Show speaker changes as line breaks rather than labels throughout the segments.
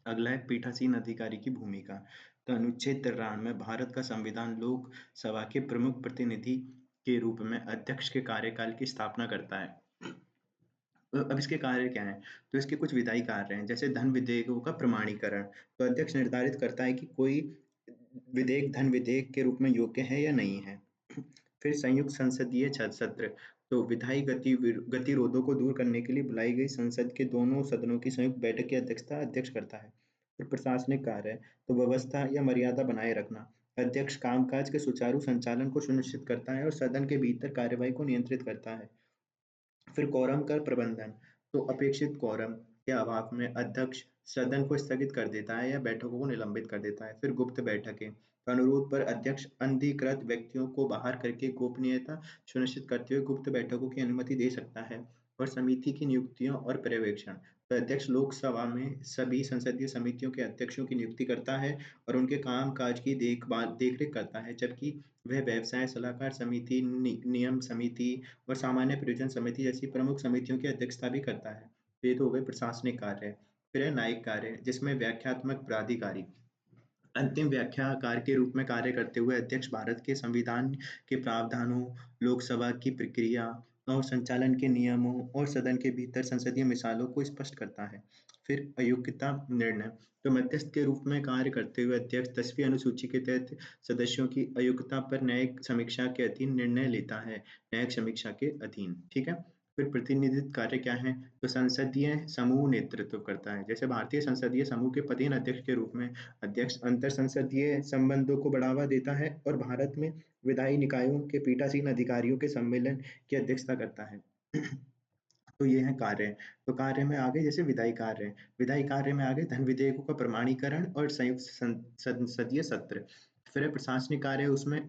अगला है पीठासीन अधिकारी की भूमिका। तो अनुच्छेद 93 में भारत का संविधान लोकसभा के प्रमुख प्रतिनिधि के रूप में अध्यक्ष के कार्यकाल की स्थापना करता है। अब इसके कार्य क्या हैं? तो इसके कुछ विधायी कार्य हैं, जैसे धन विधेयकों का प्रमाणीकरण। तो अध्यक्ष निर्धारित करता है कि कोई विधेयक धन विधेयक के रूप में योग्य है या नहीं है। फिर संयुक्त संसदीय सत्र, तो विधायी गतिरोधों को दूर करने के लिए बुलाई गई संसद के दोनों सदनों की संयुक्त बैठक की अध्यक्षता अध्यक्ष करता है। फिर प्रशासनिक कार्य, तो व्यवस्था या मर्यादा बनाए रखना। अध्यक्ष कामकाज के सुचारू संचालन को सुनिश्चित करता है और सदन के भीतर कार्यवाही को नियंत्रित करता है। फिर कोरम का प्रबंधन, तो अपेक्षित कोरम के अभाव में अध्यक्ष सदन को स्थगित कर देता है या बैठकों को निलंबित कर देता है। फिर गुप्त बैठकें, तो अनुरोध पर अध्यक्ष अनधिकृत व्यक्तियों को बाहर करके गोपनीयता सुनिश्चित करते हुए गुप्त बैठकों की अनुमति दे सकता है। और समिति की नियुक्तियों और पर्यवेक्षण, तो अध्यक्ष लोकसभा में सभी संसदीय समितियों के अध्यक्षों की नियुक्ति करता है और उनके काम काज की देखरेख करता है, जबकि वह व्यवसाय सलाहकार समिति, नियम समिति और सामान्य प्रयोजन समिति जैसी प्रमुख समितियों की अध्यक्षता भी करता है। तो ये तो हो गए प्रशासनिक कार्य। फिर है न्यायिक कार्य, जिसमें व्याख्यात्मक प्राधिकारी अंतिम व्याख्याकार के रूप में कार्य करते हुए अध्यक्ष भारत के संविधान के प्रावधानों, लोकसभा की प्रक्रिया और संचालन के नियमों और सदन के भीतर संसदीय मिसालों को स्पष्ट करता है। फिर अयोग्यता निर्णय, तो मध्यस्थ के रूप में कार्य करते हुए अध्यक्ष 10वीं अनुसूची के तहत सदस्यों की अयोग्यता पर न्यायिक समीक्षा के अधीन निर्णय लेता है। न्यायिक समीक्षा के अधीन, ठीक है। फिर प्रतिनिधित्व कार्य क्या है? तो संसदीय समूह नेतृत्व करता है, जैसे भारतीय संसदीय समूह के पदेन अध्यक्ष के रूप में अध्यक्ष अंतर संसदीय संबंधों को बढ़ावा देता है और भारत में विधायी निकायों के पीठासीन अधिकारियों के सम्मेलन की अध्यक्षता करता है। तो ये है कार्य। तो कार्य में आगे जैसे विधायी कार्य, विधायी कार्य में आगे धन विधेयकों का प्रमाणीकरण और संयुक्त संसदीय सत्र। फिर है प्रशासनिक कार्य, उसमें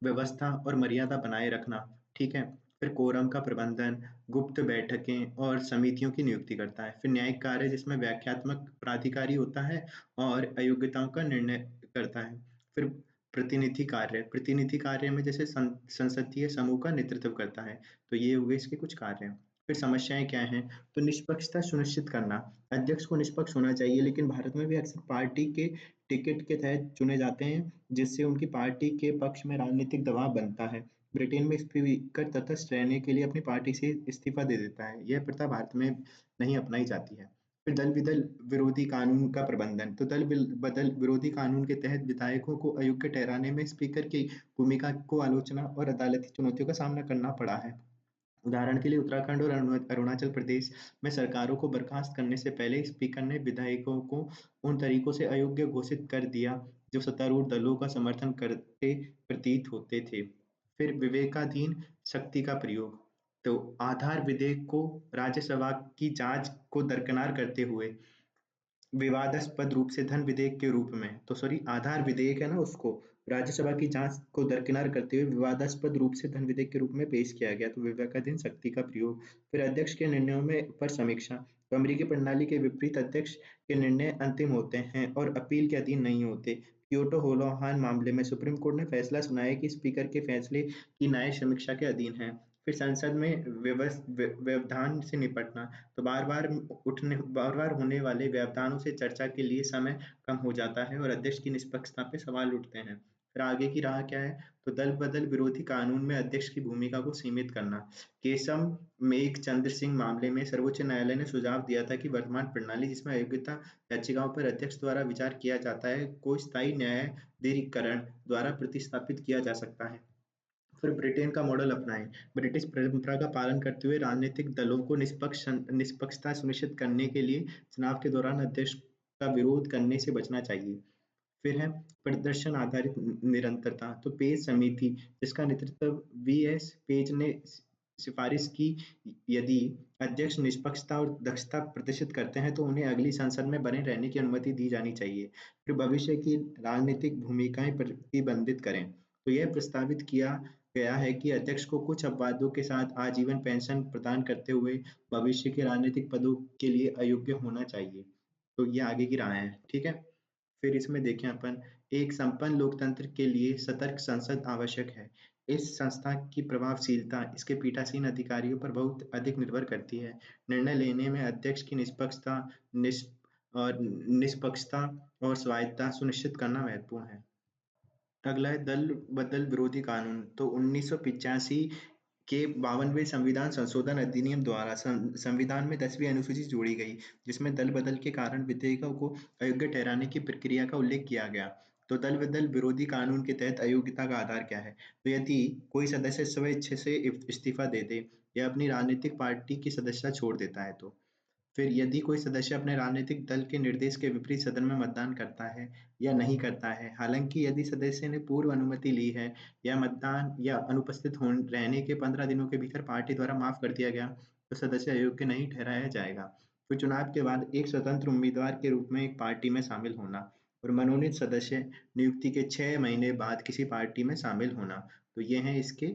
व्यवस्था और मर्यादा बनाए रखना, ठीक है। फिर कोरम का प्रबंधन, गुप्त बैठकें और समितियों की नियुक्ति करता है। फिर न्यायिक कार्य, जिसमें व्याख्यात्मक प्राधिकारी होता है और अयोग्यताओं का निर्णय करता है। फिर प्रतिनिधि कार्य में जैसे संसदीय समूह का नेतृत्व करता है। तो ये हो गए इसके कुछ कार्य। फिर समस्याएं क्या हैं? तो निष्पक्षता सुनिश्चित करना, अध्यक्ष को निष्पक्ष होना चाहिए, लेकिन भारत में भी अक्सर पार्टी के टिकट के तहत चुने जाते हैं, जिससे उनकी पार्टी के पक्ष में राजनीतिक दबाव बनता है। ब्रिटेन में स्पीकर तटस्थ रहने के लिए अपनी पार्टी से इस्तीफा दे देता है। यह प्रथा भारत में नहीं अपनाई जाती है। फिर दल विदल विरोधी कानून का प्रबंधन, तो बदल विरोधी कानून के तहत विधायकों को अयोग्य ठहराने में स्पीकर की भूमिका को आलोचना और अदालती चुनौतियों का सामना करना पड़ा है। उदाहरण के लिए उत्तराखंड और अरुणाचल प्रदेश में सरकारों को बर्खास्त करने से पहले स्पीकर ने विधायकों को उन तरीकों से अयोग्य घोषित कर दिया जो सत्तारूढ़ दलों का समर्थन करते प्रतीत होते थे। फिर विवेकाधीन शक्ति का प्रयोग, तो आधार विधेयक को राज्यसभा की जांच को दरकिनार करते हुए विवादास्पद रूप से धन विधेयक के रूप में, तो सॉरी आधार विधेयक है ना, उसको राज्यसभा की जांच को दरकिनार करते हुए विवादास्पद रूप से धन विधेयक के रूप में पेश किया गया। तो विवेकाधीन शक्ति का प्रयोग। फिर अध्यक्ष के निर्णयों में पर समीक्षा, तो अमेरिकी प्रणाली के विपरीत अध्यक्ष के निर्णय अंतिम होते हैं और अपील के अधीन नहीं होते। क्योटो होलोहान मामले में सुप्रीम कोर्ट ने फैसला सुनाया कि स्पीकर के फैसले की न्यायिक समीक्षा के अधीन है। फिर संसद में व्यवधान से निपटना, तो बार बार होने वाले व्यवधानों से चर्चा के लिए समय कम हो जाता है और अध्यक्ष की निष्पक्षता पे सवाल उठते हैं। फिर आगे की राह क्या है? तो दल बदल विरोधी कानून में अध्यक्ष की भूमिका को सीमित करना। केशव मेघचंद्र सिंह मामले में सर्वोच्च न्यायालय ने सुझाव दिया था कि वर्तमान प्रणाली, जिसमें अयोग्यता याचिकाओं पर अध्यक्ष द्वारा विचार किया जाता है, को स्थायी न्यायाधीकरण द्वारा प्रतिस्थापित किया जा सकता है। फिर ब्रिटेन का मॉडल अपनाएं, ब्रिटिश परंपरा का पालन करते हुए राजनीतिक दलों को निष्पक्षता सुनिश्चित करने के लिए चुनाव के दौरान अध्यक्ष का विरोध करने से बचना चाहिए। फिर है प्रदर्शन आधारित निरंतरता, तो पेज समिति जिसका नेतृत्व वी एस पेज ने सिफारिश की, यदि अध्यक्ष निष्पक्षता और दक्षता प्रदर्शित करते हैं तो उन्हें अगली संसद में बने रहने की अनुमति दी जानी चाहिए। फिर भविष्य की राजनीतिक भूमिकाएं प्रतिबंधित करें, तो यह प्रस्तावित किया गया है कि अध्यक्ष को कुछ अपवादों के साथ आजीवन पेंशन प्रदान करते हुए भविष्य के राजनीतिक पदों के लिए अयोग्य होना चाहिए। तो ये आगे की राय है, ठीक है। फिर इसमें देखें अपन, एक संपन्न लोकतंत्र के लिए सतर्क संसद आवश्यक है। इस संस्था की प्रभावशीलता इसके पीठासीन अधिकारियों पर बहुत अधिक निर्भर करती है। निर्णय लेने में अध्यक्ष की निष्पक्षता, और निष्पक्षता और स्वायत्तता सुनिश्चित करना महत्वपूर्ण है। अगला है दल बदल विरोधी कानून। तो 1985 के 52वें संविधान संशोधन अधिनियम द्वारा संविधान में 10वीं अनुसूची जोड़ी गई, जिसमें दल बदल के कारण विधेयकों को अयोग्य ठहराने की प्रक्रिया का उल्लेख किया गया। तो दल बदल विरोधी कानून के तहत अयोग्यता का आधार क्या है? तो यदि कोई सदस्य स्वेच्छा से इस्तीफा दे दे या अपनी राजनीतिक पार्टी की सदस्यता छोड़ देता है, तो फिर यदि कोई सदस्य अपने राजनीतिक दल के निर्देश के विपरीत सदन में मतदान करता है या नहीं करता है, हालांकि यदि सदस्य ने पूर्व अनुमति ली है या मतदान या अनुपस्थित रहने के 15 दिनों के भीतर पार्टी द्वारा माफ कर दिया गया, तो सदस्य अयोग्य नहीं ठहराया जाएगा। फिर चुनाव के बाद एक स्वतंत्र उम्मीदवार के रूप में एक पार्टी में शामिल होना और मनोनीत सदस्य नियुक्ति के 6 महीने बाद किसी पार्टी में शामिल होना। तो ये है इसके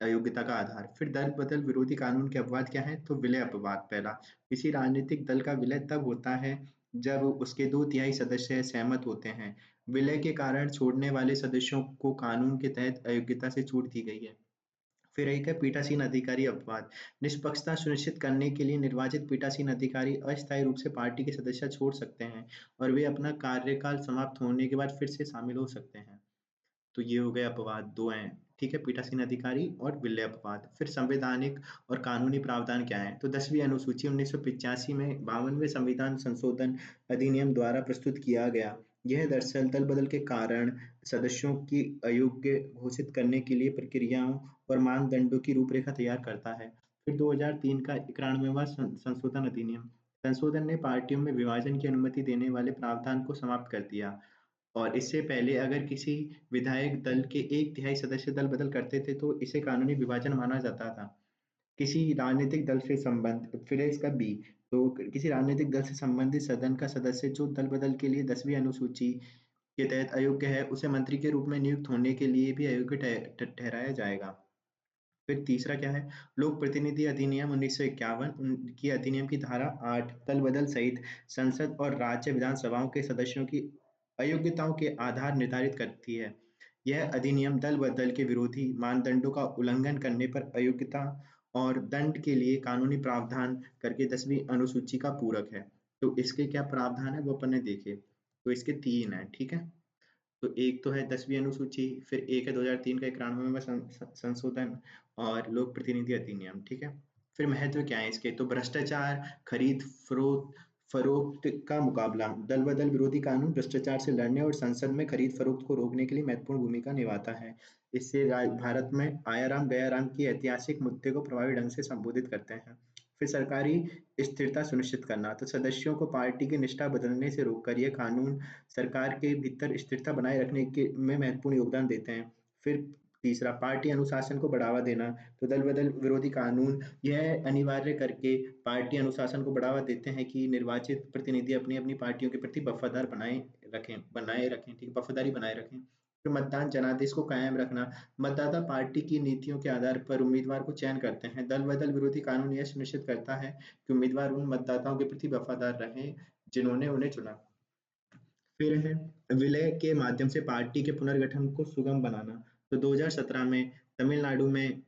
अयोग्यता का आधार। फिर दल बदल विरोधी कानून के अपवाद क्या है? तो विलय अपवाद पहला, किसी राजनीतिक दल का विलय तब होता है जब उसके 2/3 सदस्य सहमत होते हैं। विलय के कारण छोड़ने वाले सदस्यों को कानून के तहत अयोग्यता से छूट दी गई है। फिर एक है पीठासीन अधिकारी अपवाद। निष्पक्षता सुनिश्चित करने के लिए निर्वाचित पीठासीन अधिकारी अस्थायी रूप से पार्टी के सदस्य छोड़ सकते हैं और वे अपना कार्यकाल समाप्त होने के बाद फिर से शामिल हो सकते हैं। तो ये हो गए अपवाद 2 हैं, ठीक है? पीठासीन अधिकारी और विलय अपवाद। फिर संवैधानिक और कानूनी प्रावधान क्या है? तो 10वीं अनुसूची 1985 में 52वें संविधान संशोधन अधिनियम द्वारा प्रस्तुत किया गया। यह दरअसल दल-बदल के कारण सदस्यों की अयोग्य घोषित करने के लिए प्रक्रियाओं और मानदंडों की रूपरेखा तैयार करता है। फिर 2003 का 91वां संशोधन अधिनियम। संशोधन ने पार्टियों में विभाजन की अनुमति देने वाले प्रावधान को समाप्त कर दिया। और इससे पहले अगर किसी विधायक दल के 1/3 सदस्य दल-बदल करते थे, तो इसे कानूनी विभाजन माना जाता था। किसी राजनीतिक दल से संबंध फिर है इसका बी, तो किसी राजनीतिक दल से संबंधित सदन का सदस्य जो दल-बदल के लिए 10वीं अनुसूची के तहत अयोग्य है, उसे मंत्री के रूप में नियुक्त होने के लिए भी अयोग्य ठहराया जाएगा। फिर तीसरा क्या है? लोक प्रतिनिधि अधिनियम 1951 की अधिनियम की धारा 8 दल-बदल सहित संसद और राज्य विधानसभाओं के सदस्यों की अयोग्यताओं के आधार निर्धारित करती है। यह अधिनियम दल-बदल के विरोधी मानदंडों का उल्लंघन करने पर अयोग्यता और दंड के लिए कानूनी प्रावधान करके 10वीं अनुसूची का पूरक है। तो इसके क्या प्रावधान है वो अपन ने देखे। तो इसके 3 हैं, ठीक है? तो एक तो है 10वीं अनुसूची, फिर एक है 2003 का 91वां संशोधन और लोक प्रतिनिधि अधिनियम, ठीक है? फिर महत्व क्या है इसके? तो भ्रष्टाचार, खरीद फरोख्त का मुकाबला। दल-बदल विरोधी कानून भ्रष्टाचार से लड़ने और संसद में खरीद फरोख्त को रोकने के लिए महत्वपूर्ण भूमिका निभाता है। इससे भारत में आयाराम गयाराम की ऐतिहासिक मुद्दे को प्रभावी ढंग से संबोधित करते हैं। फिर सरकारी स्थिरता सुनिश्चित करना, तो सदस्यों को पार्टी की निष्ठा बदलने से रोककर यह कानून सरकार के भीतर स्थिरता बनाए रखने के में महत्वपूर्ण योगदान देते हैं। फिर तीसरा, पार्टी अनुशासन को बढ़ावा देना, तो दल-बदल विरोधी कानून यह अनिवार्य करके पार्टी अनुशासन को बढ़ावा देते हैं कि निर्वाचित प्रतिनिधि अपनी-अपनी पार्टियों के प्रति बनाए रखें, ठीक है? वफ़ादारी बनाए रखें। फिर मतदान जनादेश को कायम रखना, मतदाता पार्टी की नीतियों के आधार पर उम्मीदवार को चयन करते हैं। दल-बदल विरोधी कानून यह सुनिश्चित करता है कि उम्मीदवार उन मतदाताओं के प्रति वफ़ादार रहें, जिन्होंने उन्हें चुना। फिर है विलय के माध्यम से पार्टी के पुनर्गठन को सुगम बनाना। तो 2017 में तमिलनाडु में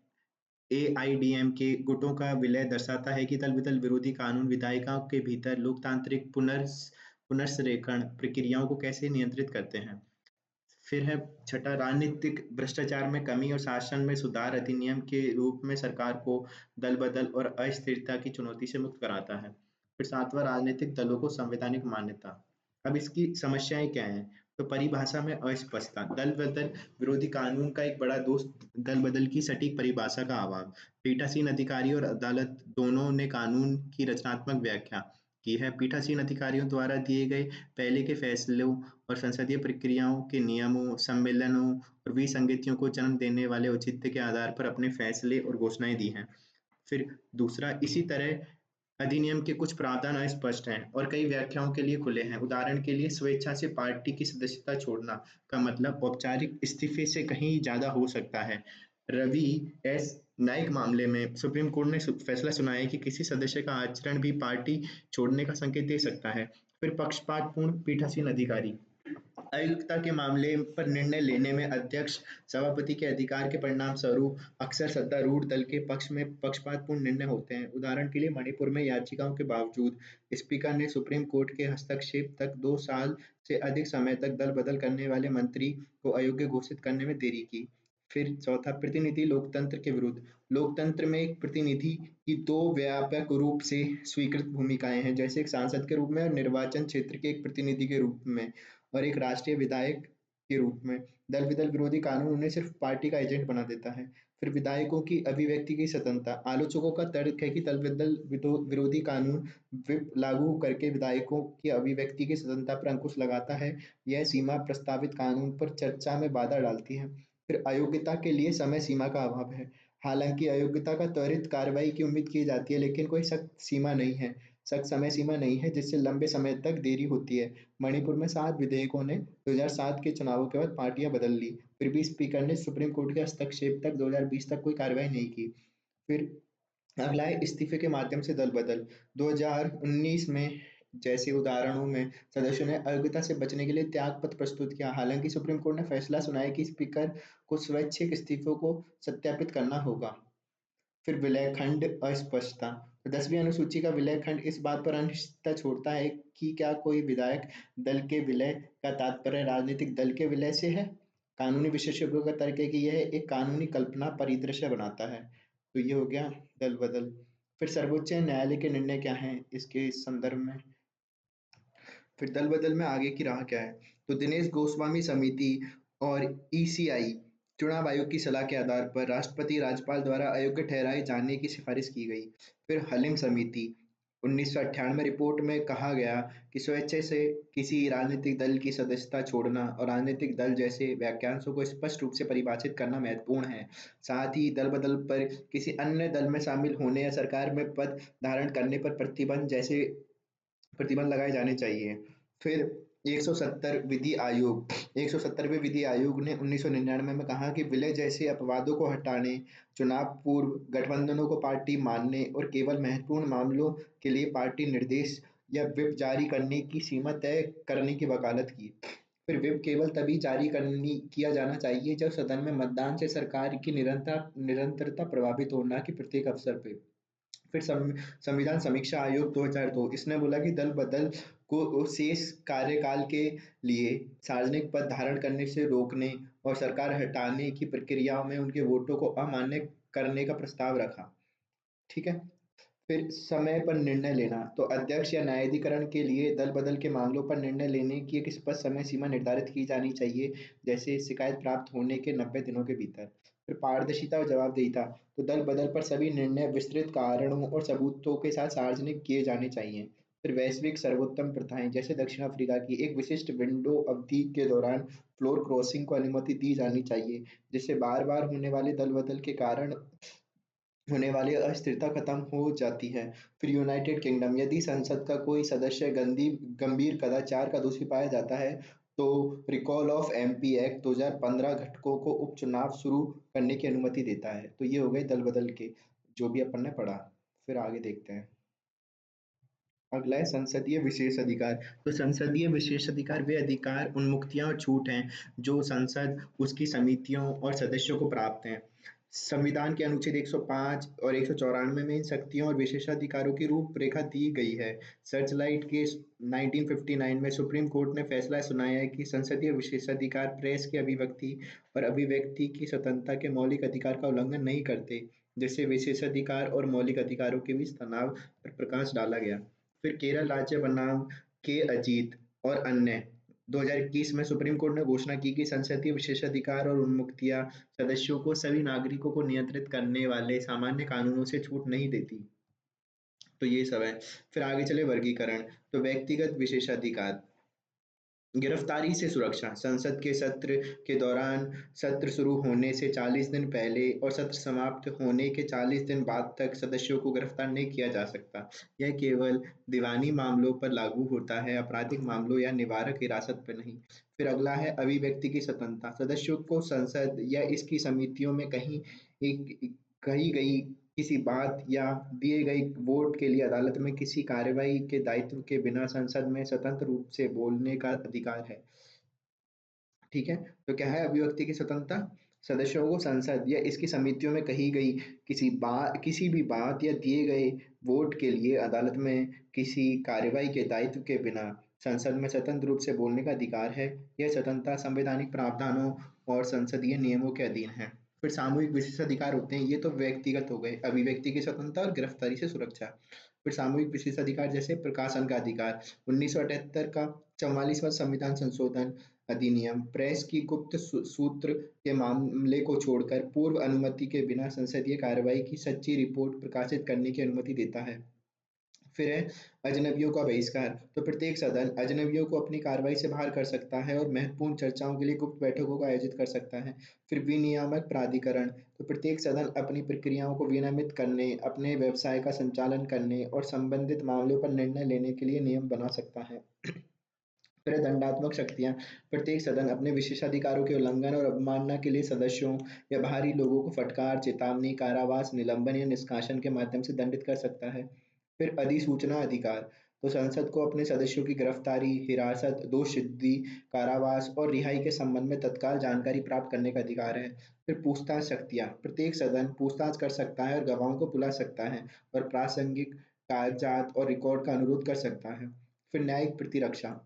एआईडीएमके गुटों का विलय दर्शाता है कि दल-बदल विरोधी कानून विधायिकाओं के भीतर लोकतांत्रिक पुनर्संरेखण प्रक्रियाओं को कैसे नियंत्रित करते हैं। फिर है छठा, राजनीतिक भ्रष्टाचार में कमी और शासन में सुधार अधिनियम के रूप में सरकार को दल-बदल और अस्थिरता की चुनौती से मुक्त कराता है। फिर सातवां, राजनीतिक दलों को संवैधानिक मान्यता। अब इसकी समस्याएं क्या हैं? तो परिभाषा में अस्पष्टता, दल-बदल विरोधी कानून का एक बड़ा दोष दल-बदल की सटीक परिभाषा का अभाव। पीठासीन अधिकारी और अदालत दोनों ने कानून की रचनात्मक व्याख्या की है। पीठासीन अधिकारियों द्वारा दिए गए पहले के फैसलों और संसदीय प्रक्रियाओं के नियमों, सम्मेलनों और विसंगतियों को जन्म देने वाले औचित्य के आधार पर अपने फैसले और घोषणाएं दी हैं। फिर दूसरा, इसी तरह अधिनियम के कुछ प्रावधान अस्पष्ट हैं और कई व्याख्याओं के लिए खुले हैं। उदाहरण के लिए, स्वेच्छा से पार्टी की सदस्यता छोड़ना का मतलब औपचारिक इस्तीफे से कहीं ज़्यादा हो सकता है। रवि एस नाइक मामले में सुप्रीम कोर्ट ने फैसला सुनाया कि किसी सदस्य का आचरण भी पार्टी छोड़ने का संकेत दे सकता है। फिर पक्षपातपूर्ण पीठासीन अधिकारी, अयोग्यता के मामले पर निर्णय लेने में अध्यक्ष सभापति के अधिकार के परिणाम स्वरूप अक्सर सत्तारूढ़ दल के पक्ष में पक्षपातपूर्ण निर्णय होते हैं। उदाहरण के लिए मणिपुर में याचिकाओं के बावजूद स्पीकर ने सुप्रीम कोर्ट के हस्तक्षेप तक 2 साल से अधिक समय तक दल बदल करने वाले मंत्री को अयोग्य घोषित करने में देरी की। फिर चौथा, प्रतिनिधि लोकतंत्र के विरुद्ध। लोकतंत्र में एक प्रतिनिधि की दो व्यापक रूप से स्वीकृत भूमिकाएं हैं, जैसे एक सांसद के रूप में और निर्वाचन क्षेत्र के एक प्रतिनिधि के रूप में और एक राष्ट्रीय विधायक के रूप में। दल बदल विरोधी कानून उन्हें सिर्फ पार्टी का एजेंट बना देता है। फिर विधायकों की अभिव्यक्ति की स्वतंत्रता। आलोचकों का तर्क है कि दल बदल विरोधी कानून व्हिप लागू करके विधायकों की अभिव्यक्ति की स्वतंत्रता पर अंकुश लगाता है। यह सीमा प्रस्तावित कानून पर चर्चा में बाधा डालती है। फिर अयोग्यता के लिए समय सीमा का अभाव है। हालांकि अयोग्यता का त्वरित कार्रवाई की उम्मीद की जाती है, लेकिन कोई सख्त समय सीमा नहीं है, जिससे लंबे समय तक देरी होती है। मणिपुर में 7 विधेयकों ने 2007 के चुनावों के बाद पार्टियां बदल ली, फिर भी स्पीकर ने सुप्रीम कोर्ट के हस्तक्षेप तक 2020 तक कोई कार्रवाई नहीं की। फिर अगला है इस्तीफे के माध्यम से दल बदल। 2019 में जैसे उदाहरणों में सदस्यों ने अयोग्यता से बचने के लिए त्याग पत्र प्रस्तुत किया। हालांकि सुप्रीम कोर्ट ने फैसला सुनाया कि स्पीकर को स्वैच्छिक इस्तीफों को सत्यापित करना होगा। फिर विलय खंड अस्पष्टता। तो 10वीं अनुसूची का विलय खंड इस बात पर अनिश्चितता छोड़ता है कि क्या कोई विधायक दल के विलय का तात्पर्य राजनीतिक दल के विलय से है। कानूनी विशेषज्ञों का तर्क है कि यह एक कानूनी कल्पना परिदृश्य बनाता है। तो ये हो गया दल बदल। फिर सर्वोच्च न्यायालय के निर्णय क्या हैं इसके संदर्भ में। फिर दल बदल में आगे की राह क्या है। तो दिनेश गोस्वामी समिति और ईसीआई चुनाव आयोग की सलाह के आधार पर राष्ट्रपति राज्यपाल द्वारा अयोग्य ठहराए जाने की सिफारिश की गई। फिर हलीम समिति 1998 रिपोर्ट में कहा गया कि स्वेच्छा से किसी राजनीतिक दल की सदस्यता छोड़ना और राजनीतिक दल जैसे वाक्यांशों को स्पष्ट रूप से परिभाषित करना महत्वपूर्ण है। साथ ही दल बदल पर किसी अन्य दल में शामिल होने या सरकार में पद धारण करने पर प्रतिबंध लगाए जाने चाहिए। फिर 170 विधि आयोग 170वें विधि आयोग ने 1999 में कहा कि विलय जैसे अपवादों को हटाने, चुनाव पूर्व गठबंधनों को पार्टी मानने और केवल महत्वपूर्ण मामलों के लिए पार्टी निर्देश या व्हिप जारी करने की सीमा तय करने की वकालत की। फिर व्हिप केवल तभी जारी करनी किया जाना चाहिए जब सदन में मतदान से सरकार की निरंतरता प्रभावित हो, न कि प्रत्येक अवसर पे। फिर संविधान समीक्षा आयोग 2002 इसने बोला कि दल बदल को शेष कार्यकाल के लिए सार्वजनिक पद धारण करने से रोकने और सरकार हटाने की प्रक्रियाओं में उनके वोटों को अमान्य करने का प्रस्ताव रखा। ठीक है। फिर समय पर निर्णय लेना। तो अध्यक्ष या न्यायाधिकरण के लिए दल बदल के मामलों पर निर्णय लेने की एक स्पष्ट समय सीमा निर्धारित की जानी चाहिए, जैसे शिकायत प्राप्त होने के 90 दिनों के भीतर। फिर पारदर्शिता और जवाबदेहिता। तो दल बदल पर सभी निर्णय विस्तृत कारणों और सबूतों के साथ सार्वजनिक किए जाने चाहिए। फिर वैश्विक सर्वोत्तम प्रथाएं, जैसे दक्षिण अफ्रीका की एक विशिष्ट विंडो अवधि के दौरान फ्लोर क्रॉसिंग को अनुमति दी जानी चाहिए, जिससे बार बार होने वाले दल बदल के कारण होने वाली अस्थिरता खत्म हो जाती है। फिर यूनाइटेड किंगडम, यदि संसद का कोई सदस्य गंभीर कदाचार का दोषी पाया जाता है, तो रिकॉल ऑफ एमपी एक्ट 2015 घटकों को उपचुनाव शुरू करने की अनुमति देता है। तो ये हो गए दल बदल के, जो भी अपन ने पढ़ा। फिर आगे देखते हैं। अगला है संसदीय विशेषाधिकार। तो संसदीय विशेषाधिकार वे अधिकार, उन्मुक्तियां और छूट हैं जो संसद, उसकी समितियों और सदस्यों को प्राप्त हैं। संविधान के अनुच्छेद 105 और 194 में इन शक्तियों और विशेषाधिकारों की रूपरेखा दी गई है। सर्चलाइट केस 1959 में सुप्रीम कोर्ट ने फैसला सुनाया है कि संसदीय विशेषाधिकार प्रेस की अभिव्यक्ति और अभिव्यक्ति की स्वतंत्रता के मौलिक अधिकार का उल्लंघन नहीं करते, जिससे विशेषाधिकार और मौलिक अधिकारों के बीच तनाव पर प्रकाश डाला गया। फिर केरल राज्य बनाम के अजीत और अन्य 2021 में सुप्रीम कोर्ट ने घोषणा की कि संसदीय विशेषाधिकार और उन्मुक्तियां सदस्यों को सभी नागरिकों को नियंत्रित करने वाले सामान्य कानूनों से छूट नहीं देती। तो ये सब है। फिर आगे चले वर्गीकरण। तो व्यक्तिगत विशेषाधिकार, गिरफ्तारी से सुरक्षा। संसद के सत्र के दौरान सत्र शुरू होने से 40 दिन पहले और सत्र समाप्त होने के 40 दिन बाद तक सदस्यों को गिरफ्तार नहीं किया जा सकता। यह केवल दीवानी मामलों पर लागू होता है, आपराधिक मामलों या निवारक हिरासत पर नहीं। फिर अगला है अभिव्यक्ति की स्वतंत्रता। सदस्यों को संसद या इसकी समितियों में कही गई किसी बात या दिए गए वोट के लिए अदालत में किसी कार्रवाई के दायित्व के बिना संसद में स्वतंत्र रूप से बोलने का अधिकार है।
ठीक है। तो क्या है अभिव्यक्ति की स्वतंत्रता? सदस्यों को संसद या इसकी समितियों में कही गई किसी भी बात या दिए गए वोट के लिए अदालत में किसी कार्रवाई के दायित्व के बिना संसद में स्वतंत्र रूप से बोलने का अधिकार है। यह स्वतंत्रता संवैधानिक प्रावधानों और संसदीय नियमों के अधीन है। फिर सामूहिक विशेषाधिकार होते हैं, ये तो व्यक्तिगत हो गए, अभिव्यक्ति की स्वतंत्रता और गिरफ्तारी से सुरक्षा। फिर सामूहिक विशेषाधिकार जैसे प्रकाशन का अधिकार, 1978 का 44वां संविधान संशोधन अधिनियम प्रेस की गुप्त सूत्र के मामले को छोड़कर पूर्व अनुमति के बिना संसदीय कार्रवाई की सच्ची रिपोर्ट प्रकाशित करने की अनुमति देता है। फिर है अजनबियों का बहिष्कार। तो प्रत्येक सदन अजनबियों को अपनी कार्रवाई से बाहर कर सकता है और महत्वपूर्ण चर्चाओं के लिए गुप्त बैठकों का आयोजित कर सकता है। फिर विनियामक प्राधिकरण। तो प्रत्येक सदन अपनी प्रक्रियाओं को विनियमित करने, अपने व्यवसाय का संचालन करने और संबंधित मामलों पर निर्णय लेने के लिए नियम बना सकता है। फिर दंडात्मक शक्तियां। प्रत्येक सदन अपने विशेषाधिकारों के उल्लंघन और अवमानना के लिए सदस्यों या बाहरी लोगों को फटकार, चेतावनी, कारावास, निलंबन या निष्कासन के माध्यम से दंडित कर सकता है। फिर अधिसूचना अधिकार। तो संसद को अपने सदस्यों की गिरफ्तारी, हिरासत, दोषसिद्धि, कारावास और रिहाई के संबंध में तत्काल जानकारी प्राप्त करने का अधिकार है। फिर पूछताछ शक्तियां। प्रत्येक सदन पूछताछ कर सकता है और गवाहों को बुला सकता है और प्रासंगिक कागजात और रिकॉर्ड का अनुरोध कर सकता है। फिर न्यायिक प्रतिरक्षा।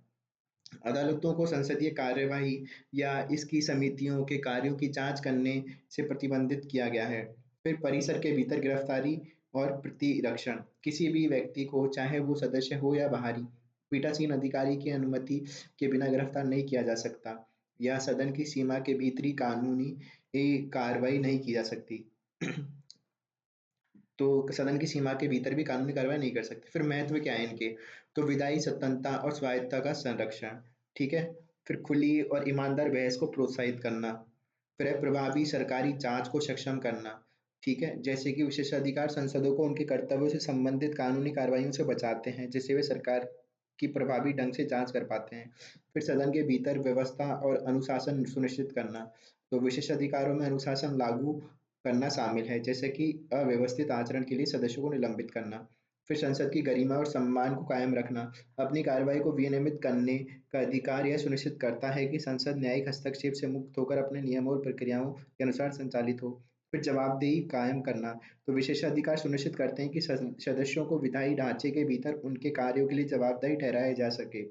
अदालतों को संसदीय कार्यवाही या इसकी समितियों के कार्यों की जांच करने से प्रतिबंधित किया गया है। फिर परिसर के भीतर गिरफ्तारी और प्रतिरक्षण। किसी भी व्यक्ति को, चाहे वो सदस्य हो या बाहरी, पीठासीन अधिकारी की अनुमति के बिना गिरफ्तार नहीं किया जा सकता या सदन की सीमा के भीतरी कानूनी कार्रवाई नहीं की जा सकती। तो सदन की सीमा के भीतर भी कानूनी कार्रवाई नहीं कर सकते। फिर महत्व क्या है इनके? तो विधायी स्वतंत्रता और स्वायत्तता का संरक्षण, ठीक है। फिर खुली और ईमानदार बहस को प्रोत्साहित करना। फिर है प्रभावी सरकारी जांच को सक्षम करना, ठीक है। जैसे कि विशेषाधिकार संसदों को उनके कर्तव्यों से संबंधित कानूनी कार्रवाइयों से बचाते हैं, जिससे वे सरकार की प्रभावी ढंग से जांच कर पाते हैं। फिर सदन के भीतर व्यवस्था और अनुशासन सुनिश्चित करना। तो विशेषाधिकारों में अनुशासन लागू करना शामिल है, जैसे कि अव्यवस्थित आचरण के लिए सदस्यों को निलंबित करना। फिर संसद की गरिमा और सम्मान को कायम रखना। अपनी कार्रवाई को विनियमित करने का अधिकार यह सुनिश्चित करता है कि संसद न्यायिक हस्तक्षेप से मुक्त होकर अपने नियमों और प्रक्रियाओं के अनुसार संचालित हो। फिर जवाबदेही कायम करना। तो विशेषाधिकार सुनिश्चित करते हैं कि सदस्यों को विधायी ढांचे के भीतर उनके कार्यों के लिए जवाबदाही ठहराया जा सके।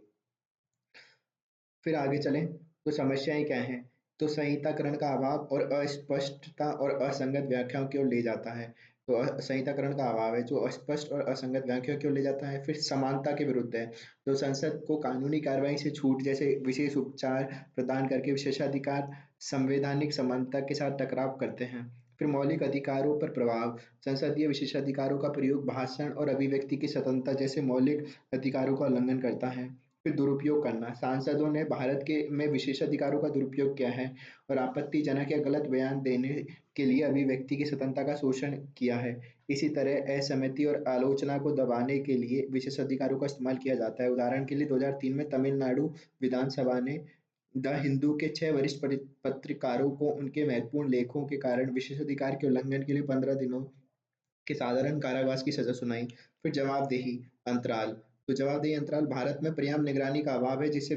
फिर आगे चलें तो समस्याएं क्या हैं? तो संहिताकरण का अभाव और अस्पष्टता और असंगत व्याख्याओं की ओर ले जाता है। तो संहिताकरण का अभाव है जो अस्पष्ट और असंगत व्याख्याओं की ओर ले जाता है। फिर समानता के विरुद्ध है। तो संसद को कानूनी कार्रवाई से छूट जैसे विशेष उपचार प्रदान करके विशेषाधिकार संवैधानिक समानता के साथ टकराव करते हैं। फिर मौलिक अधिकारों पर प्रभाव। संसदीय विशेषाधिकारों का प्रयोग भाषण और अभिव्यक्ति की स्वतंत्रता जैसे मौलिक अधिकारों का उल्लंघन करता है। फिर दुरुपयोग करना। सांसदों ने भारत के में विशेषाधिकारों का दुरुपयोग किया है और आपत्तिजनक या गलत बयान देने के लिए अभिव्यक्ति की स्वतंत्रता का शोषण किया है। इसी तरह असहमति और आलोचना को दबाने के लिए विशेषाधिकारों का इस्तेमाल किया जाता है। उदाहरण के लिए 2003 में तमिलनाडु विधानसभा ने द हिंदू के 6 वरिष्ठ पत्रकारों को उनके महत्वपूर्ण लेखों के कारण विशेषाधिकार के उल्लंघन के लिए 15 दिनों के साधारण कारावास की सजा सुनाई। फिर जवाबदेही अंतराल। तो जवाबदेही अंतराल भारत में पर्याप्त निगरानी का अभाव है, जिससे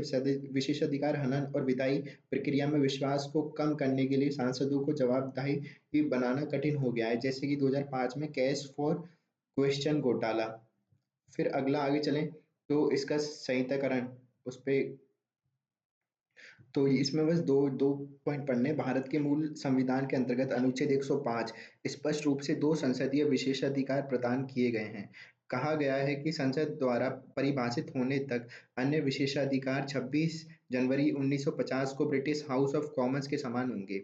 विशेषाधिकार हनन और विधायी प्रक्रिया में विश्वास को कम करने के लिए सांसदों को जवाबदेही बनाना कठिन हो गया है, जैसे कि 2005 में कैश फॉर क्वेश्चन घोटाला। फिर अगला आगे चलें तो इसका संहिताकरण उस पे। तो इसमें बस दो दो पॉइंट पढ़ने। भारत के मूल संविधान के अंतर्गत अनुच्छेद 105 स्पष्ट रूप से दो संसदीय विशेषाधिकार प्रदान किए गए हैं। कहा गया है कि संसद द्वारा परिभाषित होने तक अन्य विशेषाधिकार 26 जनवरी 1950 को ब्रिटिश हाउस ऑफ कॉमन्स के समान होंगे।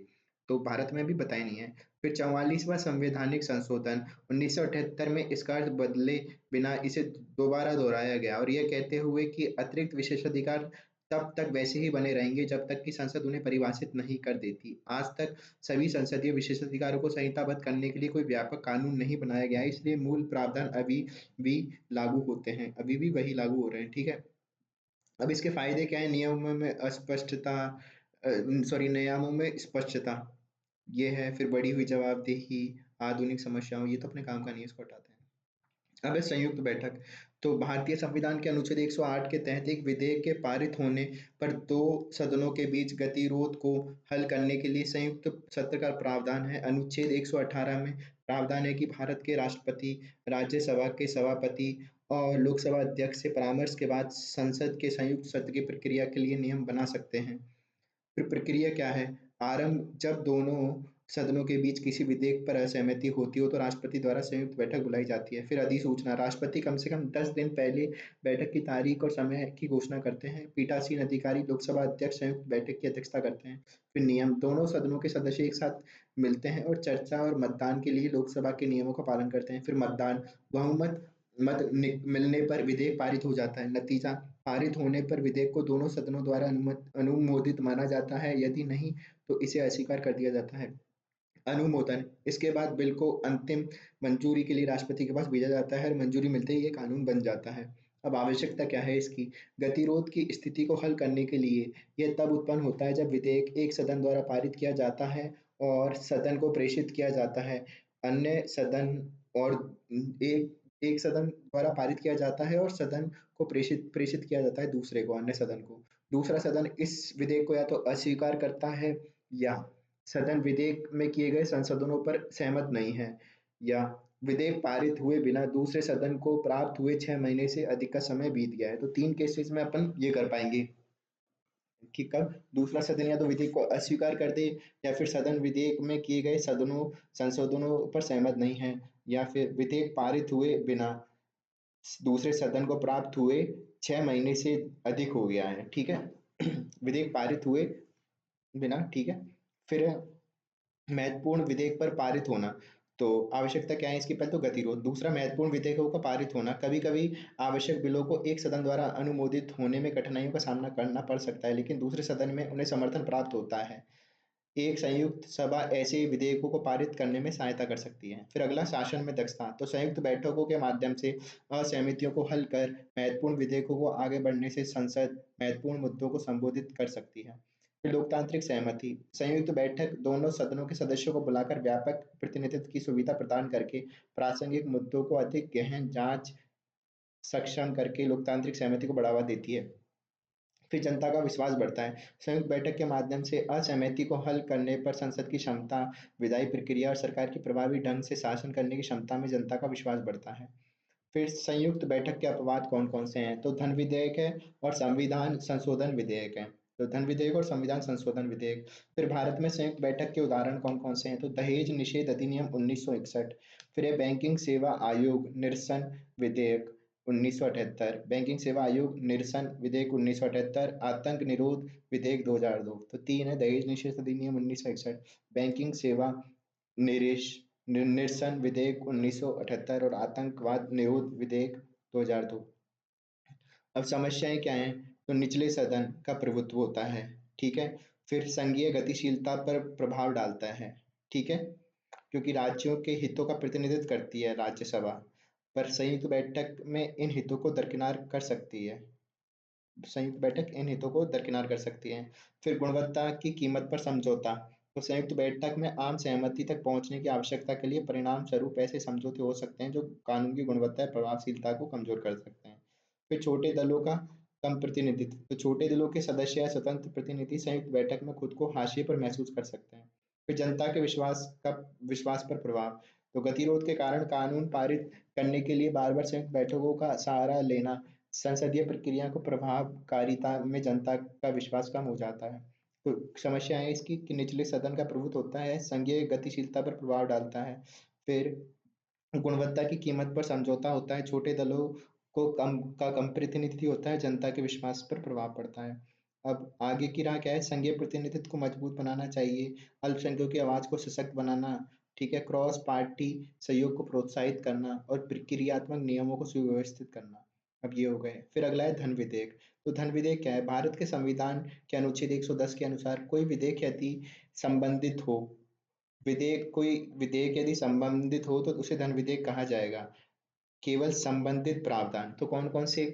तो भारत में भी बताए नहीं है। फिर 44वां संवैधानिक संशोधन 1978 में इसका अर्थ बदले बिना इसे दोबारा दोहराया गया और यह कहते हुए कि अतिरिक्त विशेषाधिकार तब तक वैसे ही बने रहेंगे जब तक कि संसद उन्हें परिभाषित नहीं कर देती। आज तक सभी संसदीय विशेषाधिकारों को संहिताबद्ध करने के लिए कोई व्यापक कानून नहीं बनाया गया है, इसलिए मूल प्रावधान अभी भी लागू होते हैं, अभी भी वही लागू हो रहे हैं, ठीक है। अब इसके फायदे क्या है? नियमों में अस्पष्टता, सॉरी, नियमों में स्पष्टता ये है। फिर बढ़ी हुई जवाबदेही, आधुनिक समस्याओं, ये तो अपने काम का नहीं है, इसको हटाते हैं। अब है संयुक्त बैठक। तो भारतीय संविधान के अनुच्छेद 108 के तहत एक विधेयक के पारित होने पर दो सदनों के बीच गतिरोध को हल करने के लिए संयुक्त सत्र का प्रावधान है। अनुच्छेद 118 में प्रावधान है कि भारत के राष्ट्रपति, राज्यसभा के सभापति और लोकसभा अध्यक्ष से परामर्श के बाद संसद के संयुक्त सत्र की प्रक्रिया के लिए नियम बना सकते हैं। फिर प्रक्रिया क्या है? आरंभ: जब दोनों सदनों के बीच किसी विधेयक पर असहमति होती हो तो राष्ट्रपति द्वारा संयुक्त बैठक बुलाई जाती है। फिर अधिसूचना: राष्ट्रपति कम से कम 10 दिन पहले बैठक की तारीख और समय की घोषणा करते हैं। पीठासीन अधिकारी लोकसभा अध्यक्ष संयुक्त बैठक की अध्यक्षता करते हैं। फिर नियम: दोनों सदनों के सदस्य एक साथ मिलते हैं और चर्चा और मतदान के लिए लोकसभा के नियमों का पालन करते हैं। फिर मतदान: बहुमत मिलने पर विधेयक पारित हो जाता है। नतीजा: पारित होने पर विधेयक को दोनों सदनों द्वारा अनुमोदित माना जाता है, यदि नहीं तो इसे अस्वीकार कर दिया जाता है। अनुमोदन: इसके बाद बिल को अंतिम मंजूरी के लिए राष्ट्रपति के पास भेजा जाता है और मंजूरी मिलते ही ये कानून बन जाता है। अब आवश्यकता क्या है इसकी? गतिरोध की स्थिति को हल करने के लिए यह तब उत्पन्न होता है जब विधेयक एक सदन द्वारा पारित किया जाता है और सदन को प्रेषित किया जाता है। अन्य सदन और एक एक सदन द्वारा पारित किया जाता है और सदन को प्रेषित प्रेषित किया जाता है दूसरे को, अन्य सदन को। दूसरा सदन इस विधेयक को या तो अस्वीकार करता है या सदन विधेयक में किए गए संशोधनों पर सहमत नहीं है, या विधेयक पारित हुए बिना दूसरे सदन को प्राप्त हुए 6 महीने से अधिक का समय बीत गया है। तो 3 केसेस में अपन ये कर पाएंगे कि कब दूसरा सदन या तो विधेयक को अस्वीकार कर दे, या फिर सदन विधेयक में किए गए सदनों संशोधनों पर सहमत नहीं है, या फिर विधेयक पारित हुए बिना दूसरे सदन को प्राप्त हुए 6 महीने से अधिक हो गया है। ठीक है। विधेयक पारित हुए बिना, ठीक है। फिर महत्वपूर्ण विधेयक पर पारित होना। तो आवश्यकता क्या है इसकी? पहले तो गतिरोध। दूसरा, महत्वपूर्ण विधेयकों का पारित होना। कभी कभी आवश्यक बिलों को एक सदन द्वारा अनुमोदित होने में कठिनाइयों का सामना करना पड़ सकता है, लेकिन दूसरे सदन में उन्हें समर्थन प्राप्त होता है। एक संयुक्त सभा ऐसे विधेयकों को पारित करने में सहायता कर सकती है। फिर अगला, शासन में दक्षता। तो संयुक्त बैठकों के माध्यम से असहमतियों को हल कर महत्वपूर्ण विधेयकों को आगे बढ़ने से संसद महत्वपूर्ण मुद्दों को संबोधित कर सकती है। फिर लोकतांत्रिक सहमति। संयुक्त बैठक दोनों सदनों के सदस्यों को बुलाकर व्यापक प्रतिनिधित्व की सुविधा प्रदान करके प्रासंगिक मुद्दों को अधिक गहन जांच सक्षम करके लोकतांत्रिक सहमति को बढ़ावा देती है। फिर जनता का विश्वास बढ़ता है। संयुक्त बैठक के माध्यम से असहमति को हल करने पर संसद की क्षमता, विधायी प्रक्रिया और सरकार की प्रभावी ढंग से शासन करने की क्षमता में जनता का विश्वास बढ़ता है। फिर संयुक्त बैठक के अपवाद कौन कौन से हैं? तो धन विधेयक है और संविधान संशोधन विधेयक है। तो धन विधेयक और संविधान संशोधन विधेयक। फिर भारत में संयुक्त बैठक के उदाहरण कौन कौन से हैं? तो दहेज निषेध अधिनियम 1961। फिर है बैंकिंग सेवा आयोग निरसन विधेयक 1978, बैंकिंग सेवा आयोग निरसन विधेयक 1978, आतंक निरोध विधेयक 2002। तो तीन है, दहेज निषेध अधिनियम 1961, बैंकिंग सेवा निरेश निरसन विधेयक 1978 और आतंकवाद निरोध विधेयक 2002। अब समस्याएं क्या हैं? तो निचले सदन का प्रभुत्व होता है, ठीक है। फिर संघीय गतिशीलता पर प्रभाव डालता है, ठीक है, क्योंकि राज्यों के हितों का प्रतिनिधित्व करती है राज्यसभा, पर संयुक्त बैठक में इन हितों को दरकिनार कर सकती है। संयुक्त बैठक इन हितों को दरकिनार कर सकती है। फिर गुणवत्ता की कीमत पर समझौता। तो संयुक्त बैठक में आम सहमति तक पहुंचने की आवश्यकता के लिए परिणाम स्वरूप ऐसे समझौते हो सकते हैं जो कानून की गुणवत्ता या प्रभावशीलता को कमजोर कर सकते हैं। फिर छोटे दलों का कम प्रतिनिधित्व। तो छोटे दलों के सदस्य या स्वतंत्र प्रतिनिधि संयुक्त बैठक में खुद को हाशिए पर महसूस कर सकते हैं। फिर जनता के विश्वास पर प्रभाव। तो गतिरोध के कारण कानून पारित करने के लिए बार बार संयुक्त बैठकों का सहारा लेना संसदीय प्रक्रिया को प्रभावकारिता में जनता का विश्वास कम हो जाता है। तो समस्या है इसकी कि निचले सदन का प्रभुत्व होता है, संघीय गतिशीलता पर प्रभाव डालता है। फिर गुणवत्ता की कीमत पर समझौता होता है, छोटे दलों को कम प्रतिनिधि होता है, जनता के विश्वास पर प्रभाव पड़ता है। अब आगे की राह क्या है? संघीय प्रतिनिधित्व को मजबूत बनाना चाहिए, अल्पसंख्यकों की आवाज को सशक्त बनाना, ठीक है, क्रॉस पार्टी सहयोग को प्रोत्साहित करना और प्रक्रियात्मक नियमों को सुव्यवस्थित करना। अब ये हो गए। फिर अगला है धन विधेयक। तो धन विधेयक क्या है? भारत के संविधान के अनुच्छेद 110 के अनुसार कोई विधेयक यदि संबंधित हो, कोई विधेयक यदि संबंधित हो तो उसे धन विधेयक कहा जाएगा। केवल संबंधित प्रावधान। तो कौन कौन से